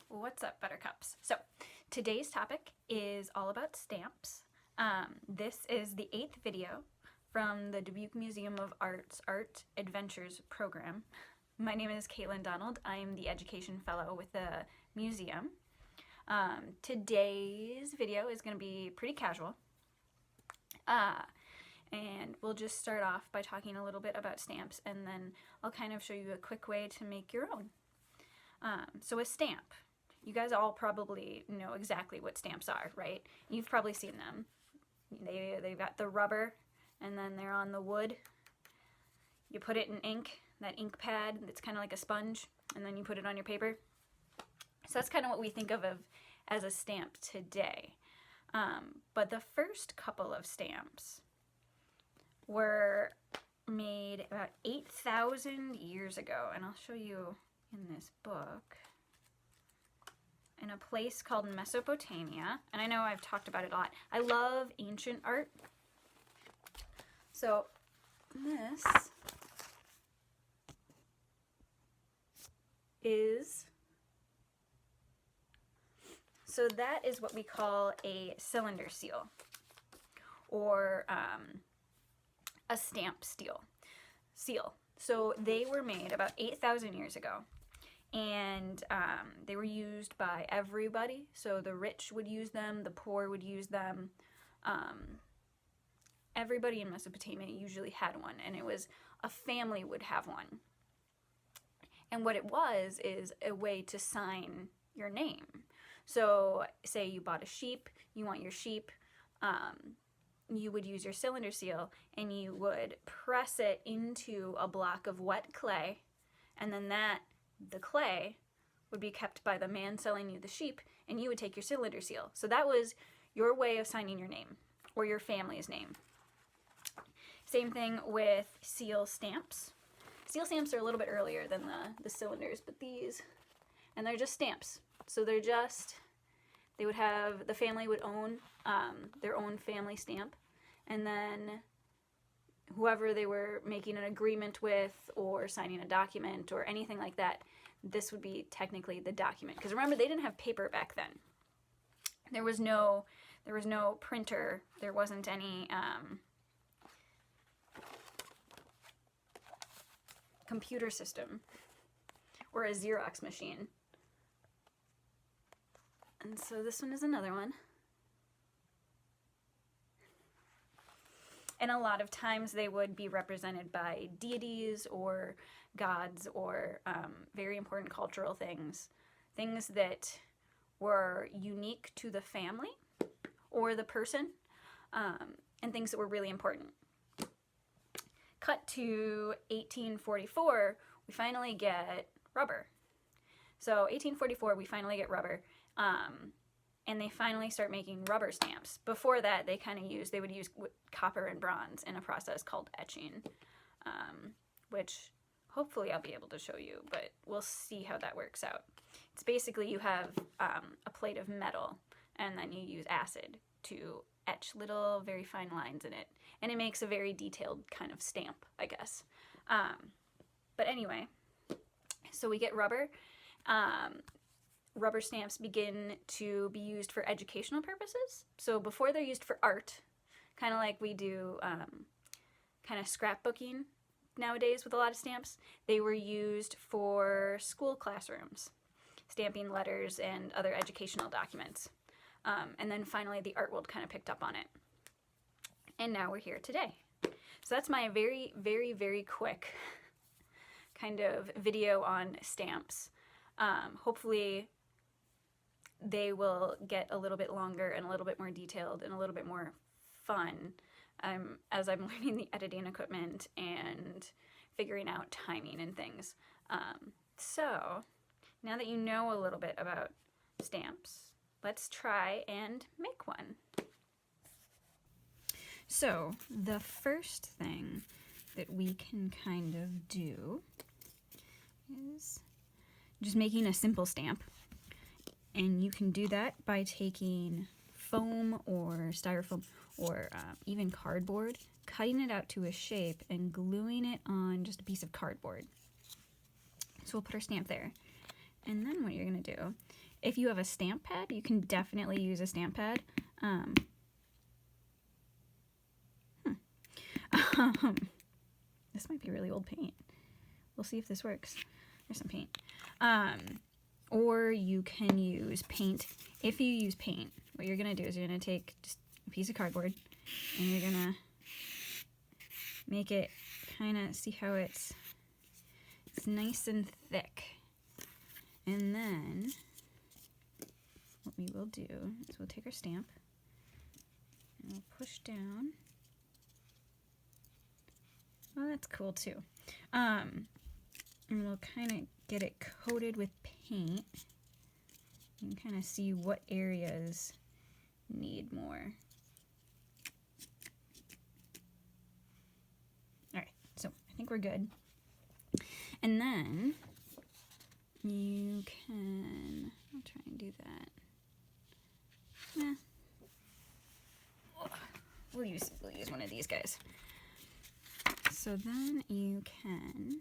What's up, Buttercups? So today's topic is all about stamps. This is the 8th video from the Dubuque Museum of Art's Art Adventures program. My name is Caitlin Donald. I am the Education Fellow with the museum. Today's video is going to be pretty casual. And we'll just start off by talking a little bit about stamps, and then I'll kind of show you a quick way to make your own. So a stamp. You guys all probably know exactly what stamps are, right? You've probably seen them. They've got the rubber, and then they're on the wood. You put it in ink, that ink pad that's kind of like a sponge, and then you put it on your paper. So that's kind of what we think of as a stamp today. But the first couple of stamps were made about 8,000 years ago, and I'll show you in this book, in a place called Mesopotamia. And I know I've talked about it a lot. I love ancient art. So that is what we call a cylinder seal, or a stamp seal. So they were made about 8,000 years ago. And they were used by everybody. So the rich would use them, the poor would use them. Everybody in Mesopotamia usually had one, and it was a family would have one. And what it was is a way to sign your name. So say you bought a sheep, you want your sheep, you would use your cylinder seal, and you would press it into a block of wet clay, and then the clay would be kept by the man selling you the sheep, and you would take your cylinder seal. So that was your way of signing your name, or your family's name. Same thing with seal stamps. Seal stamps are a little bit earlier than the cylinders, but and they're just stamps. So they would have, the family would own their own family stamp, and then whoever they were making an agreement with or signing a document or anything like that, this would be technically the document. Because remember, they didn't have paper back then. There was no printer. There wasn't any computer system or a Xerox machine. And so this one is another one. And a lot of times they would be represented by deities or gods or very important cultural things that were unique to the family or the person, and things that were really important. Cut to 1844, we finally get rubber. So 1844, we finally get rubber. And they finally start making rubber stamps. Before that, they would use copper and bronze in a process called etching, which hopefully I'll be able to show you, but we'll see how that works out. It's basically you have a plate of metal, and then you use acid to etch little, very fine lines in it, and it makes a very detailed kind of stamp, I guess. But anyway, so we get rubber. Rubber stamps begin to be used for educational purposes. So before they're used for art, kind of like we do kind of scrapbooking nowadays with a lot of stamps, they were used for school classrooms, stamping letters and other educational documents. And then finally the art world kind of picked up on it. And now we're here today. So that's my very, very, very quick kind of video on stamps. Hopefully they will get a little bit longer and a little bit more detailed and a little bit more fun as I'm learning the editing equipment and figuring out timing and things. So now that you know a little bit about stamps, let's try and make one. So the first thing that we can kind of do is just making a simple stamp. And you can do that by taking foam or styrofoam or even cardboard, cutting it out to a shape and gluing it on just a piece of cardboard. So we'll put our stamp there. And then what you're going to do If you have a stamp pad, you can definitely use a stamp pad. This might be really old paint. We'll see if this works. There's some paint. Or you can use paint. If you use paint, what you're going to do is you're going to take just a piece of cardboard and you're going to make it kind of, see how it's nice and thick. And then what we will do is we'll take our stamp and we'll push down. Well, that's cool too. And we'll kind of get it coated with paint. You can kind of see what areas need more. Alright, so I think we're good. And then you can, I'll try and do that. We'll use one of these guys. So then you can,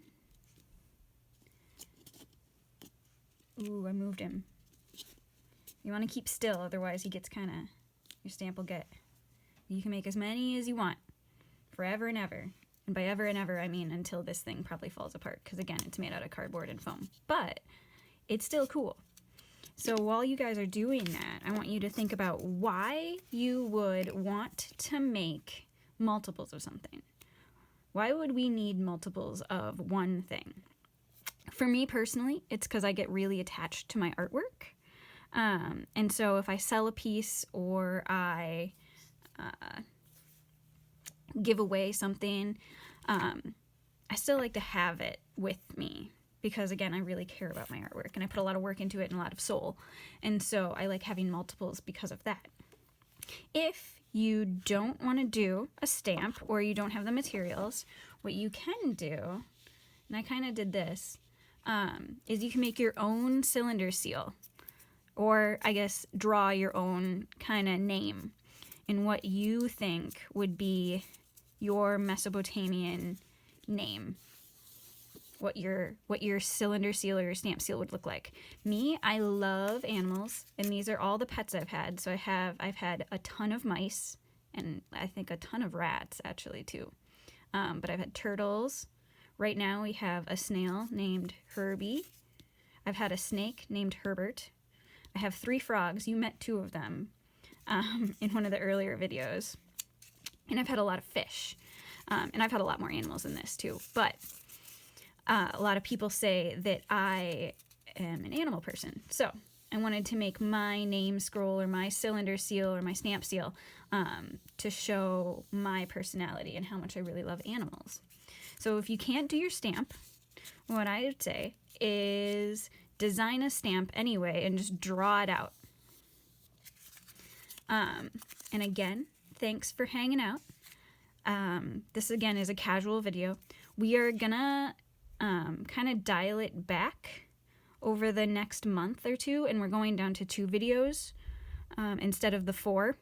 ooh, I moved him. You want to keep still, otherwise he gets kind of, your stamp will get, you can make as many as you want, forever and ever. And by ever and ever, I mean until this thing probably falls apart, because again, it's made out of cardboard and foam. But it's still cool. So while you guys are doing that, I want you to think about why you would want to make multiples of something. Why would we need multiples of one thing? For me personally, it's because I get really attached to my artwork. And so if I sell a piece or I give away something, I still like to have it with me because, again, I really care about my artwork and I put a lot of work into it and a lot of soul. And so I like having multiples because of that. If you don't want to do a stamp or you don't have the materials, what you can do, and I kind of did this, is you can make your own cylinder seal, or I guess draw your own kind of name in what you think would be your Mesopotamian name, what your cylinder seal or your stamp seal would look like. Me, I love animals, and these are all the pets I've had. So I've had a ton of mice, and I think a ton of rats actually too. But I've had turtles. Right now we have a snail named Herbie. I've had a snake named Herbert. I have 3 frogs. You met 2 of them in one of the earlier videos. And I've had a lot of fish. And I've had a lot more animals than this too. But a lot of people say that I am an animal person. So I wanted to make my name scroll or my cylinder seal or my stamp seal to show my personality and how much I really love animals. So if you can't do your stamp, what I would say is design a stamp anyway and just draw it out. And again, thanks for hanging out. This again is a casual video. We are gonna kind of dial it back over the next month or 2, and we're going down to 2 videos instead of the 4,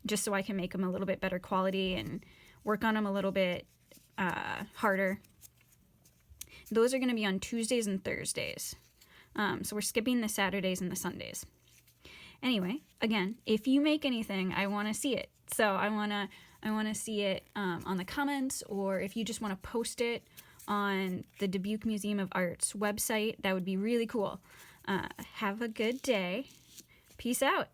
just so I can make them a little bit better quality and work on them a little bit harder. Those are going to be on Tuesdays and Thursdays. So we're skipping the Saturdays and the Sundays. Anyway, again, if you make anything, I want to see it. So I want to see it on the comments, or if you just want to post it on the Dubuque Museum of Art's website, that would be really cool. Have a good day. Peace out.